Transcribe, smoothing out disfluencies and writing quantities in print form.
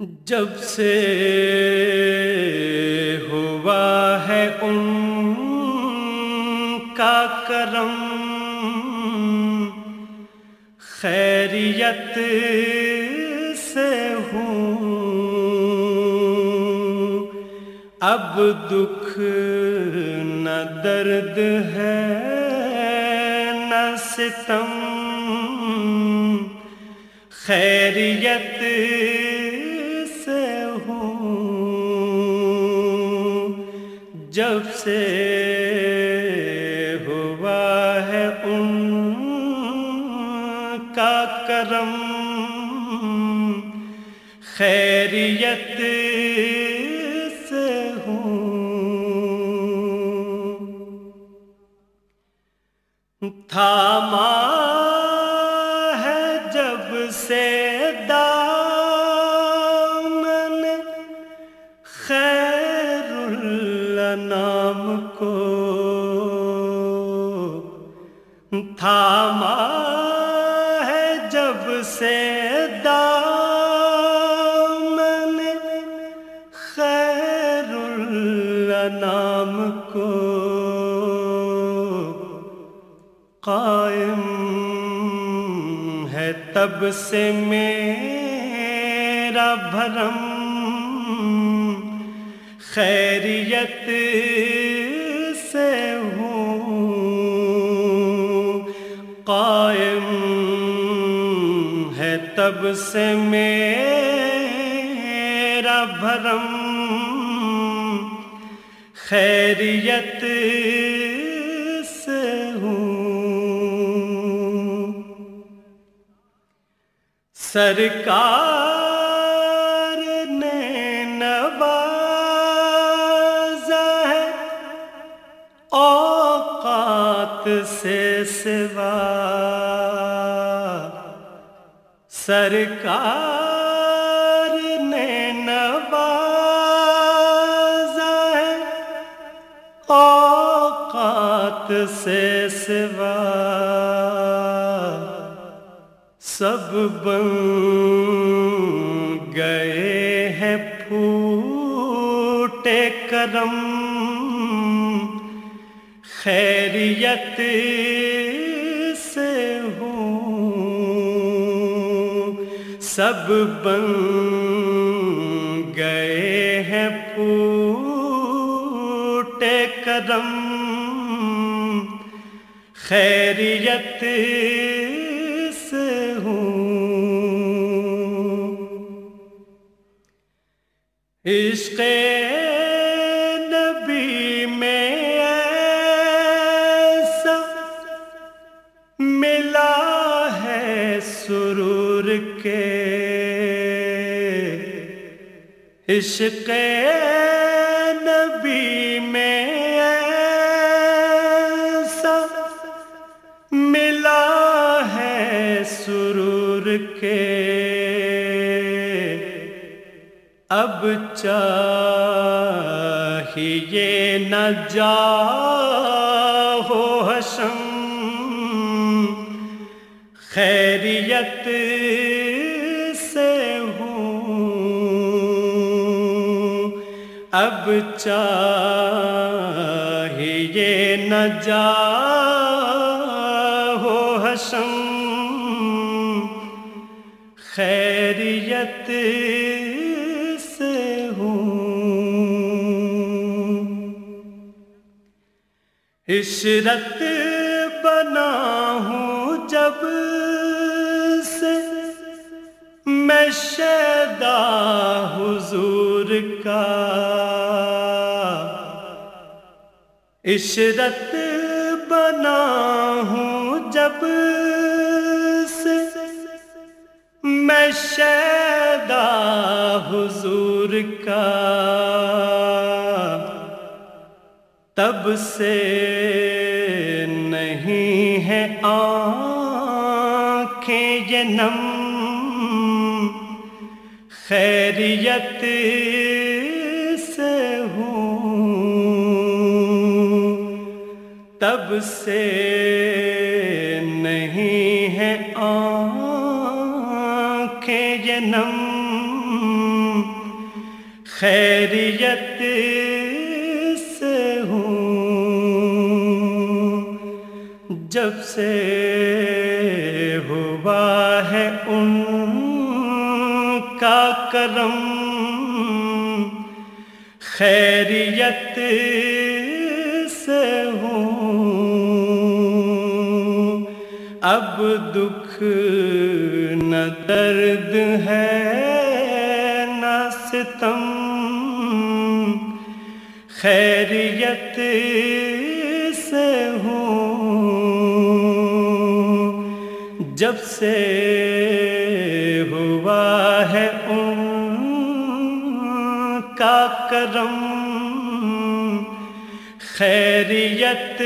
جب سے ہوا ہے ان کا کرم، خیریت سے ہوں، اب دکھ نہ درد ہے نہ ستم، خیریت سے ہوں، جب سے ہوا ہے ان کا کرم، خیریت سے ہوں، تھاما ہے جب سے دامن خیر الانام کو، تھاما ہے جب سے دامن خیر الانام کو، قائم ہے تب سے میرا بھرم، خیریت سے ہوں، قائم ہے تب سے میرا بھرم، خیریت سے ہوں، سرکار نے نوازا ہے اوقات سے سوا، سرکار نے نوازا ہے اوقات سے سوا، سب بن گئے ہیں پھوٹے کرم، خیریت سے ہوں، سب بن گئے ہیں پھوٹے کرم، خیریت سے ہوں، عشق نبی میں ایسا ملا ہے سرور کے، عشق نبی میں ایسا ملا ہے سرور کے، اب چاہیے نہ جاہو حشم، خیریت سے ہوں، اب چاہیے نہ جاہو حشم، خیریت سے ہوں، عشرت بنا ہوں جب سے میں شیدا حضور کا، عشرت بنا ہوں جب سے میں شیدا حضور کا، تب سے نہیں ہے آنکھیں یہ نم، خیریت سے ہوں، تب سے نہیں ہے آنکھیں یہ نم، خیریت سے ہوں، جب سے ہوا ہے ان کا کرم، خیریت سے ہوں، اب دکھ نہ درد ہے نہ ستم، خیریت سے ہوں، جب سے ہوا ہے ان کا کرم، خیریت